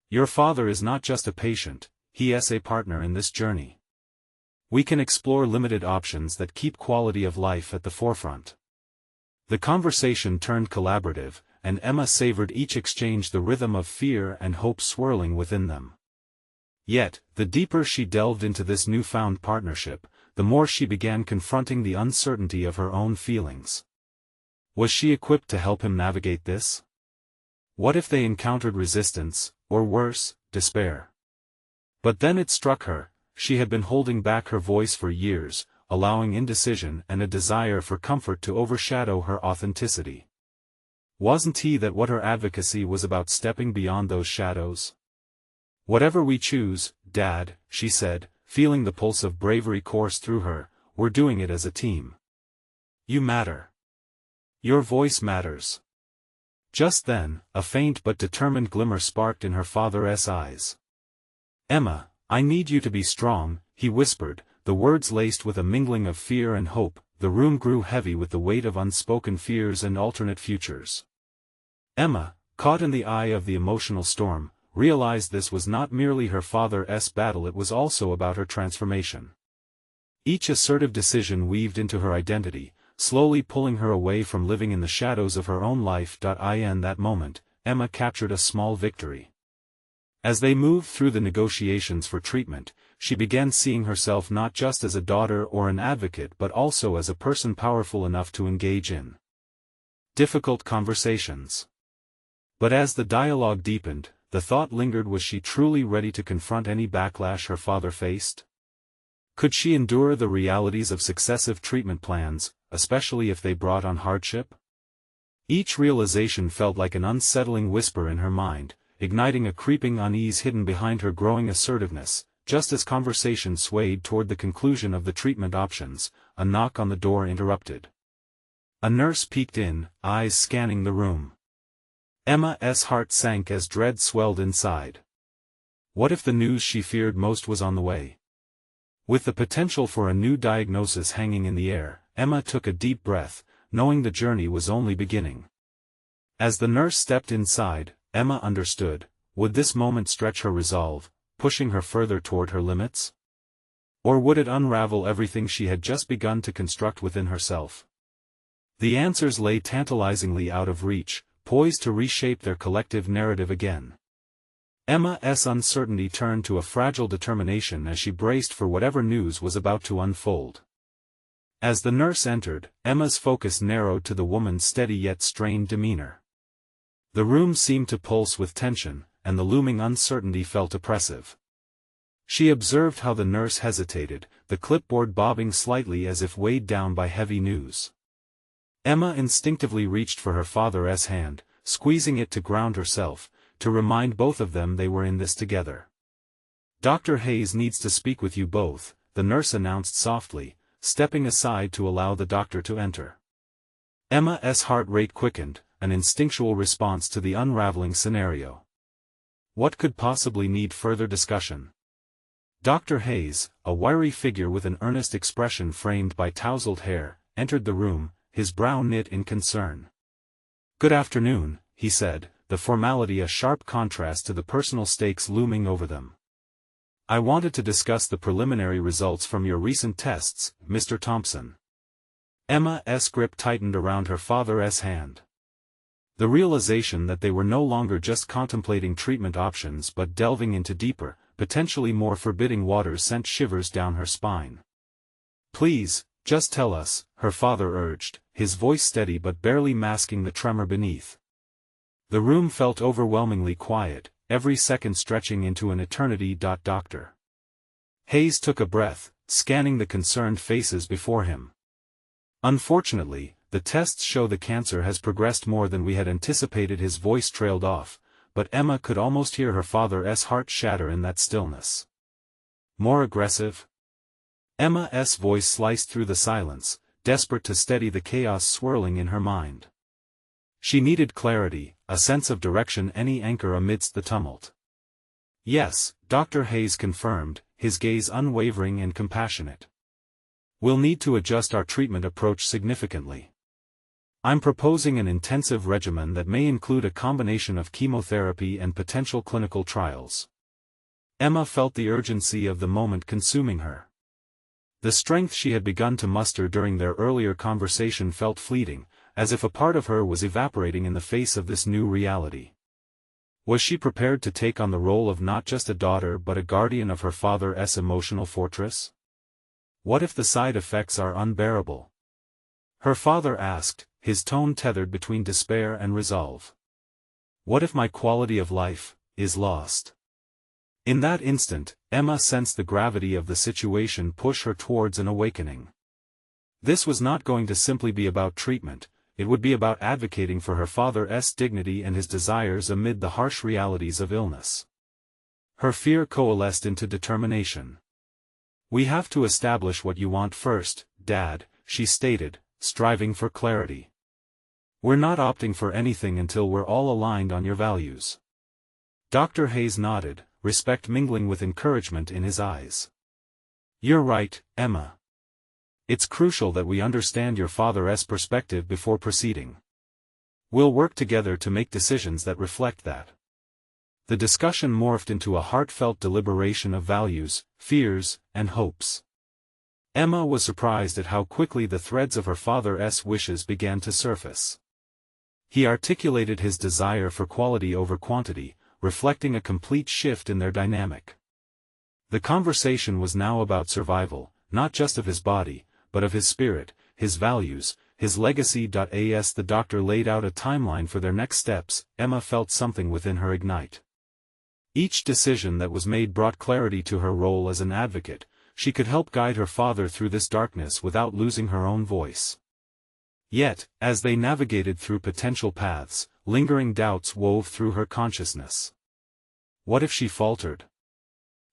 Your father is not just a patient, he is a partner in this journey. We can explore limited options that keep quality of life at the forefront." The conversation turned collaborative, and Emma savored each exchange, the rhythm of fear and hope swirling within them. Yet, the deeper she delved into this newfound partnership, the more she began confronting the uncertainty of her own feelings. Was she equipped to help him navigate this? What if they encountered resistance, or worse, despair? But then it struck her, she had been holding back her voice for years, allowing indecision and a desire for comfort to overshadow her authenticity. Wasn't that what her advocacy was about, stepping beyond those shadows? "Whatever we choose, Dad," she said, feeling the pulse of bravery course through her, "we're doing it as a team. You matter. Your voice matters." Just then, a faint but determined glimmer sparked in her father's eyes. "Emma, I need you to be strong," he whispered, the words laced with a mingling of fear and hope. The room grew heavy with the weight of unspoken fears and alternate futures. Emma, caught in the eye of the emotional storm, realized this was not merely her father's battle, it was also about her transformation. Each assertive decision weaved into her identity, slowly pulling her away from living in the shadows of her own life. In that moment, Emma captured a small victory. As they moved through the negotiations for treatment, she began seeing herself not just as a daughter or an advocate but also as a person powerful enough to engage in difficult conversations. But as the dialogue deepened, the thought lingered: was she truly ready to confront any backlash her father faced? Could she endure the realities of successive treatment plans, especially if they brought on hardship? Each realization felt like an unsettling whisper in her mind, igniting a creeping unease hidden behind her growing assertiveness. Just as conversation swayed toward the conclusion of the treatment options, a knock on the door interrupted. A nurse peeked in, eyes scanning the room. Emma's heart sank as dread swelled inside. What if the news she feared most was on the way? With the potential for a new diagnosis hanging in the air, Emma took a deep breath, knowing the journey was only beginning. As the nurse stepped inside, Emma understood. Would this moment stretch her resolve, pushing her further toward her limits? Or would it unravel everything she had just begun to construct within herself? The answers lay tantalizingly out of reach, poised to reshape their collective narrative again. Emma's uncertainty turned to a fragile determination as she braced for whatever news was about to unfold. As the nurse entered, Emma's focus narrowed to the woman's steady yet strained demeanor. The room seemed to pulse with tension, and the looming uncertainty felt oppressive. She observed how the nurse hesitated, the clipboard bobbing slightly as if weighed down by heavy news. Emma instinctively reached for her father's hand, squeezing it to ground herself, to remind both of them they were in this together. "Dr. Hayes needs to speak with you both," the nurse announced softly, stepping aside to allow the doctor to enter. Emma's heart rate quickened, an instinctual response to the unraveling scenario. What could possibly need further discussion? Dr. Hayes, a wiry figure with an earnest expression framed by tousled hair, entered the room, his brow knit in concern. "Good afternoon," he said, the formality a sharp contrast to the personal stakes looming over them. "I wanted to discuss the preliminary results from your recent tests, Mr. Thompson." Emma's grip tightened around her father's hand. The realization that they were no longer just contemplating treatment options but delving into deeper, potentially more forbidding waters sent shivers down her spine. "Please, just tell us," her father urged, his voice steady but barely masking the tremor beneath. The room felt overwhelmingly quiet, every second stretching into an eternity. Dr. Hayes took a breath, scanning the concerned faces before him. "Unfortunately, the tests show the cancer has progressed more than we had anticipated." His voice trailed off, but Emma could almost hear her father's heart shatter in that stillness. "More aggressive?" Emma's voice sliced through the silence, desperate to steady the chaos swirling in her mind. She needed clarity, a sense of direction, any anchor amidst the tumult. "Yes," Dr. Hayes confirmed, his gaze unwavering and compassionate. "We'll need to adjust our treatment approach significantly. I'm proposing an intensive regimen that may include a combination of chemotherapy and potential clinical trials." Emma felt the urgency of the moment consuming her. The strength she had begun to muster during their earlier conversation felt fleeting, as if a part of her was evaporating in the face of this new reality. Was she prepared to take on the role of not just a daughter but a guardian of her father's emotional fortress? "What if the side effects are unbearable?" her father asked, his tone tethered between despair and resolve. "What if my quality of life is lost?" In that instant, Emma sensed the gravity of the situation push her towards an awakening. This was not going to simply be about treatment, it would be about advocating for her father's dignity and his desires amid the harsh realities of illness. Her fear coalesced into determination. "We have to establish what you want first, Dad," she stated, striving for clarity. "We're not opting for anything until we're all aligned on your values." Dr. Hayes nodded, respect mingling with encouragement in his eyes. "You're right, Emma. It's crucial that we understand your father's perspective before proceeding. We'll work together to make decisions that reflect that." The discussion morphed into a heartfelt deliberation of values, fears, and hopes. Emma was surprised at how quickly the threads of her father's wishes began to surface. He articulated his desire for quality over quantity, reflecting a complete shift in their dynamic. The conversation was now about survival, not just of his body, but of his spirit, his values, his legacy. As the doctor laid out a timeline for their next steps, Emma felt something within her ignite. Each decision that was made brought clarity to her role as an advocate. She could help guide her father through this darkness without losing her own voice. Yet, as they navigated through potential paths, lingering doubts wove through her consciousness. What if she faltered?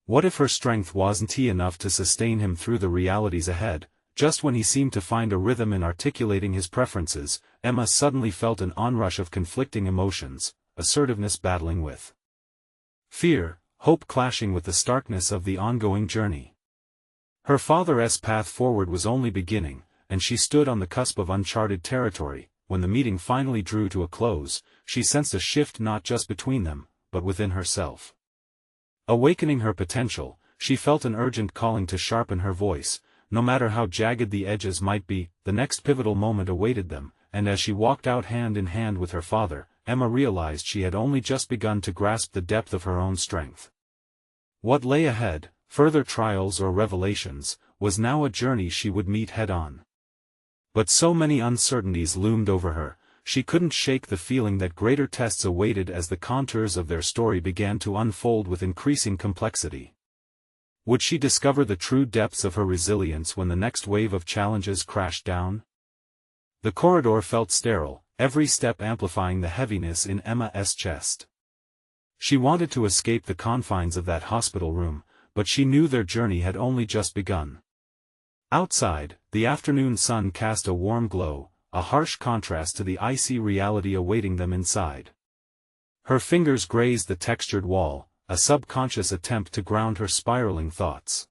What if her strength wasn't enough to sustain him through the realities ahead? Just when he seemed to find a rhythm in articulating his preferences, Emma suddenly felt an onrush of conflicting emotions, assertiveness battling with fear, hope clashing with the starkness of the ongoing journey. Her father's path forward was only beginning, and she stood on the cusp of uncharted territory. When the meeting finally drew to a close, she sensed a shift not just between them, but within herself. Awakening her potential, she felt an urgent calling to sharpen her voice, no matter how jagged the edges might be. The next pivotal moment awaited them, and as she walked out hand in hand with her father, Emma realized she had only just begun to grasp the depth of her own strength. What lay ahead, further trials or revelations, was now a journey she would meet head-on. But so many uncertainties loomed over her, she couldn't shake the feeling that greater tests awaited as the contours of their story began to unfold with increasing complexity. Would she discover the true depths of her resilience when the next wave of challenges crashed down? The corridor felt sterile, every step amplifying the heaviness in Emma's chest. She wanted to escape the confines of that hospital room, but she knew their journey had only just begun. Outside, the afternoon sun cast a warm glow, a harsh contrast to the icy reality awaiting them inside. Her fingers grazed the textured wall, a subconscious attempt to ground her spiraling thoughts.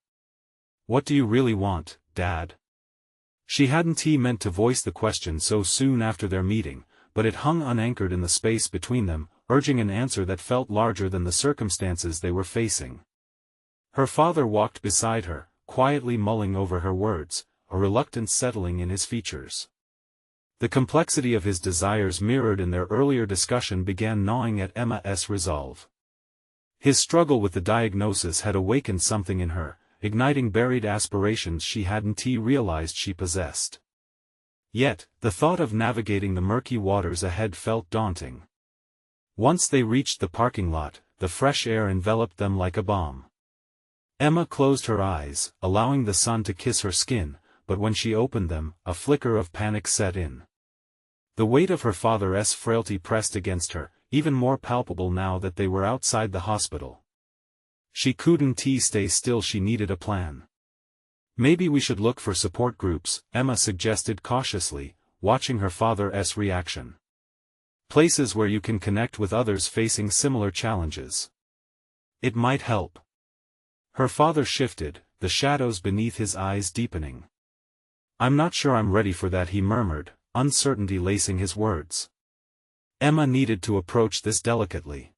"What do you really want, Dad?" She hadn't meant to voice the question so soon after their meeting, but it hung unanchored in the space between them, urging an answer that felt larger than the circumstances they were facing. Her father walked beside her, quietly mulling over her words, a reluctance settling in his features. The complexity of his desires mirrored in their earlier discussion began gnawing at Emma's resolve. His struggle with the diagnosis had awakened something in her, igniting buried aspirations she hadn't realized she possessed. Yet, the thought of navigating the murky waters ahead felt daunting. Once they reached the parking lot, the fresh air enveloped them like a balm. Emma closed her eyes, allowing the sun to kiss her skin, but when she opened them, a flicker of panic set in. The weight of her father's frailty pressed against her, even more palpable now that they were outside the hospital. She couldn't stay still, she needed a plan. Maybe we should look for support groups, Emma suggested cautiously, watching her father's reaction. Places where you can connect with others facing similar challenges. It might help. Her father shifted, the shadows beneath his eyes deepening. I'm not sure I'm ready for that, he murmured, uncertainty lacing his words. Emma needed to approach this delicately.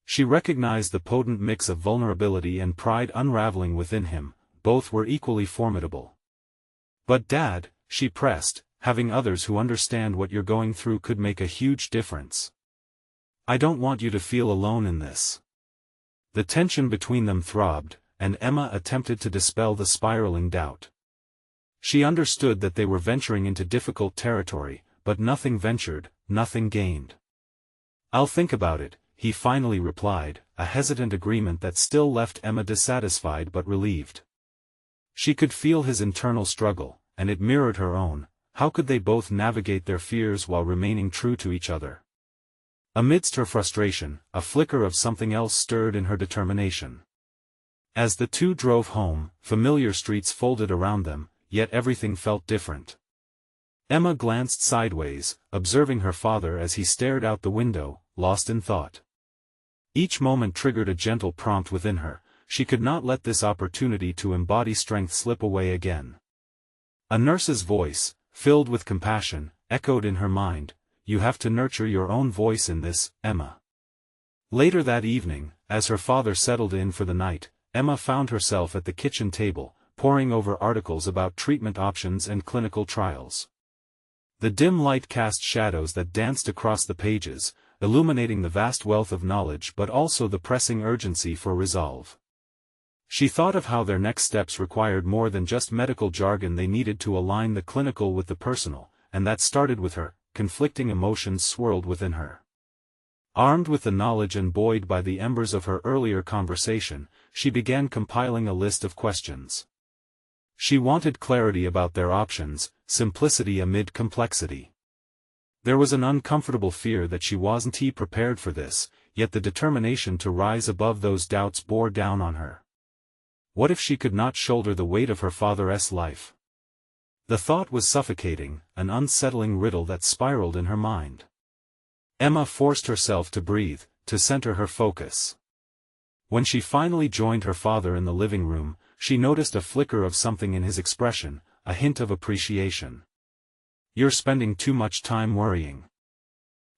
She recognized the potent mix of vulnerability and pride unraveling within him, both were equally formidable. But Dad, she pressed, having others who understand what you're going through could make a huge difference. I don't want you to feel alone in this. The tension between them throbbed, and Emma attempted to dispel the spiraling doubt. She understood that they were venturing into difficult territory, but nothing ventured, nothing gained. I'll think about it, he finally replied, a hesitant agreement that still left Emma dissatisfied but relieved. She could feel his internal struggle, and it mirrored her own. How could they both navigate their fears while remaining true to each other? Amidst her frustration, a flicker of something else stirred in her determination. As the two drove home, familiar streets folded around them, yet everything felt different. Emma glanced sideways, observing her father as he stared out the window, lost in thought. Each moment triggered a gentle prompt within her. She could not let this opportunity to embody strength slip away again. A nurse's voice, filled with compassion, echoed in her mind, "You have to nurture your own voice in this, Emma." Later that evening, as her father settled in for the night, Emma found herself at the kitchen table, poring over articles about treatment options and clinical trials. The dim light cast shadows that danced across the pages, illuminating the vast wealth of knowledge but also the pressing urgency for resolve. She thought of how their next steps required more than just medical jargon. They needed to align the clinical with the personal, and that started with her. Conflicting emotions swirled within her. Armed with the knowledge and buoyed by the embers of her earlier conversation, she began compiling a list of questions. She wanted clarity about their options, simplicity amid complexity. There was an uncomfortable fear that she wasn't prepared for this, yet the determination to rise above those doubts bore down on her. What if she could not shoulder the weight of her father's life? The thought was suffocating, an unsettling riddle that spiraled in her mind. Emma forced herself to breathe, to center her focus. When she finally joined her father in the living room, she noticed a flicker of something in his expression, a hint of appreciation. "You're spending too much time worrying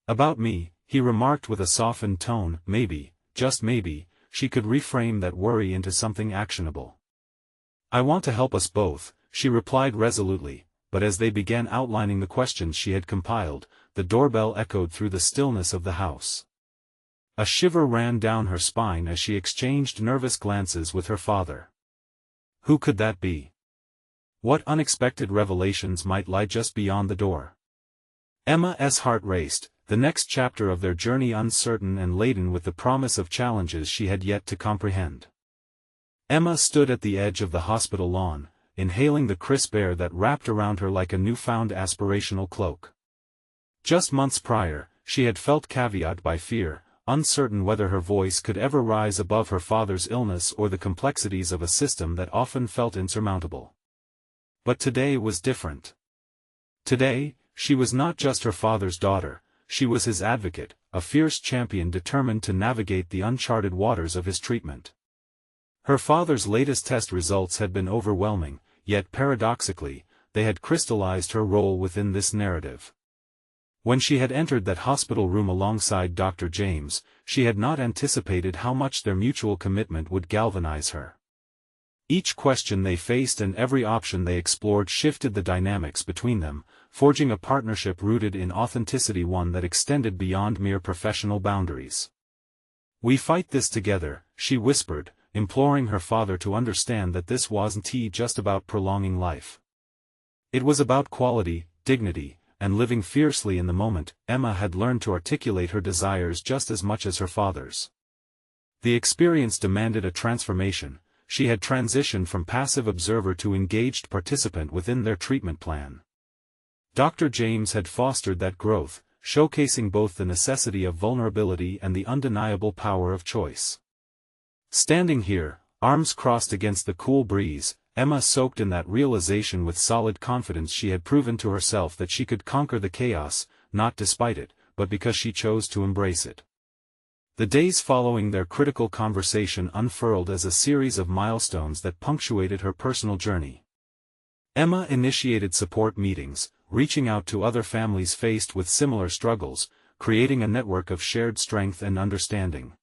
about me," he remarked with a softened tone. Maybe, just maybe, she could reframe that worry into something actionable. "I want to help us both," she replied resolutely, but as they began outlining the questions she had compiled, the doorbell echoed through the stillness of the house. A shiver ran down her spine as she exchanged nervous glances with her father. Who could that be? What unexpected revelations might lie just beyond the door? Emma's heart raced, the next chapter of their journey uncertain and laden with the promise of challenges she had yet to comprehend. Emma stood at the edge of the hospital lawn, inhaling the crisp air that wrapped around her like a newfound aspirational cloak. Just months prior, she had felt caveated by fear, uncertain whether her voice could ever rise above her father's illness or the complexities of a system that often felt insurmountable. But today was different. Today, she was not just her father's daughter, she was his advocate, a fierce champion determined to navigate the uncharted waters of his treatment. Her father's latest test results had been overwhelming, yet paradoxically, they had crystallized her role within this narrative. When she had entered that hospital room alongside Dr. James, she had not anticipated how much their mutual commitment would galvanize her. Each question they faced and every option they explored shifted the dynamics between them, forging a partnership rooted in authenticity, one that extended beyond mere professional boundaries. "We fight this together," she whispered, imploring her father to understand that this wasn't just about prolonging life. It was about quality, dignity, and living fiercely in the moment. Emma had learned to articulate her desires just as much as her father's. The experience demanded a transformation. She had transitioned from passive observer to engaged participant within their treatment plan. Dr. James had fostered that growth, showcasing both the necessity of vulnerability and the undeniable power of choice. Standing here, arms crossed against the cool breeze, Emma soaked in that realization with solid confidence. She had proven to herself that she could conquer the chaos, not despite it, but because she chose to embrace it. The days following their critical conversation unfurled as a series of milestones that punctuated her personal journey. Emma initiated support meetings, reaching out to other families faced with similar struggles, creating a network of shared strength and understanding.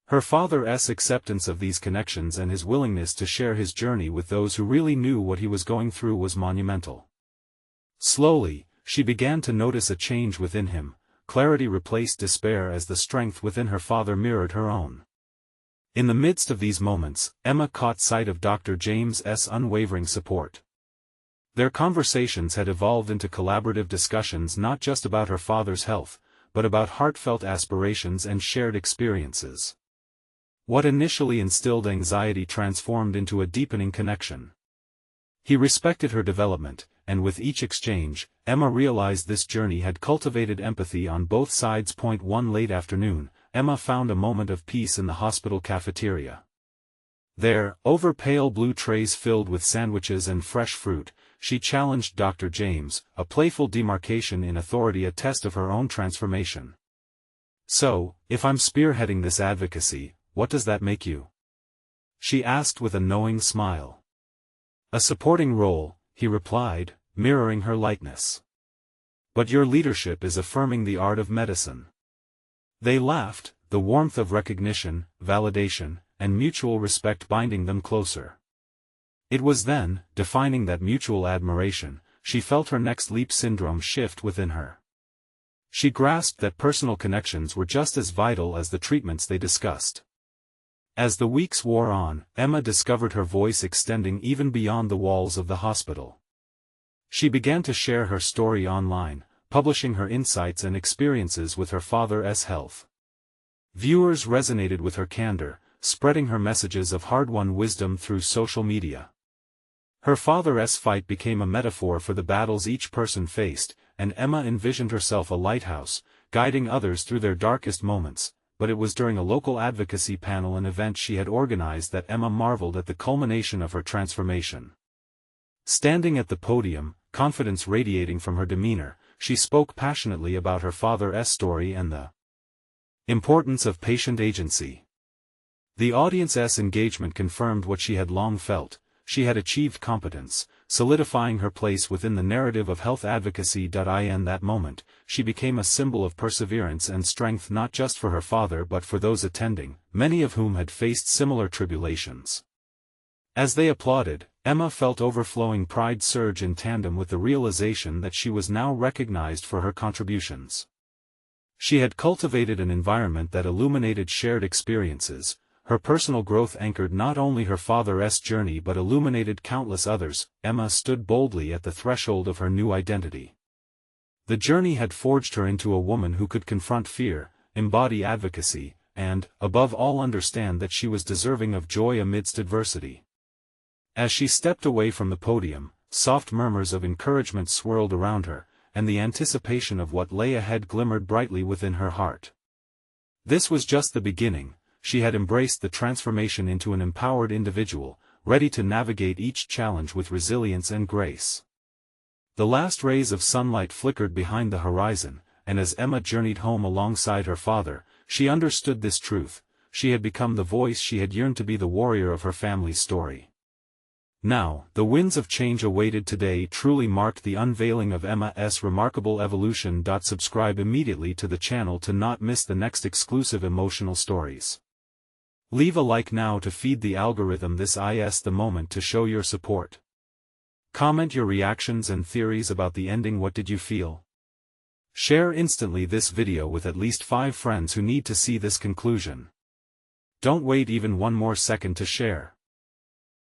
Her father's acceptance of these connections and his willingness to share his journey with those who really knew what he was going through was monumental. Slowly, she began to notice a change within him. Clarity replaced despair as the strength within her father mirrored her own. In the midst of these moments, Emma caught sight of Dr. James's unwavering support. Their conversations had evolved into collaborative discussions not just about her father's health, but about heartfelt aspirations and shared experiences. What initially instilled anxiety transformed into a deepening connection. He respected her development, and with each exchange, Emma realized this journey had cultivated empathy on both sides. One late afternoon, Emma found a moment of peace in the hospital cafeteria. There, over pale blue trays filled with sandwiches and fresh fruit, she challenged Dr. James, a playful demarcation in authority, a test of her own transformation. "So, if I'm spearheading this advocacy, what does that make you?" she asked with a knowing smile. "A supporting role," he replied, mirroring her lightness. "But your leadership is affirming the art of medicine." They laughed, the warmth of recognition, validation, and mutual respect binding them closer. It was then, defining that mutual admiration, she felt her next leap syndrome shift within her. She grasped that personal connections were just as vital as the treatments they discussed. As the weeks wore on, Emma discovered her voice extending even beyond the walls of the hospital. She began to share her story online, publishing her insights and experiences with her father's health. Viewers resonated with her candor, spreading her messages of hard-won wisdom through social media. Her father's fight became a metaphor for the battles each person faced, and Emma envisioned herself a lighthouse, guiding others through their darkest moments. But it was during a local advocacy panel, an event she had organized, that Emma marveled at the culmination of her transformation. Standing at the podium, confidence radiating from her demeanor, she spoke passionately about her father's story and the importance of patient agency. The audience's engagement confirmed what she had long felt: she had achieved competence, solidifying her place within the narrative of health advocacy. In that moment, she became a symbol of perseverance and strength, not just for her father but for those attending, many of whom had faced similar tribulations. As they applauded, Emma felt overflowing pride surge in tandem with the realization that she was now recognized for her contributions. She had cultivated an environment that illuminated shared experiences. Her personal growth anchored not only her father's journey but illuminated countless others. Emma stood boldly at the threshold of her new identity. The journey had forged her into a woman who could confront fear, embody advocacy, and, above all, understand that she was deserving of joy amidst adversity. As she stepped away from the podium, soft murmurs of encouragement swirled around her, and the anticipation of what lay ahead glimmered brightly within her heart. This was just the beginning. She had embraced the transformation into an empowered individual, ready to navigate each challenge with resilience and grace. The last rays of sunlight flickered behind the horizon, and as Emma journeyed home alongside her father, she understood this truth: she had become the voice she had yearned to be, the warrior of her family's story. Now, the winds of change awaited today truly marked the unveiling of Emma's remarkable evolution. Subscribe immediately to the channel to not miss the next exclusive emotional stories. Leave a like now to feed the algorithm. This is the moment to show your support. Comment your reactions and theories about the ending. What did you feel? Share instantly this video with at least 5 friends who need to see this conclusion. Don't wait even one more second to share.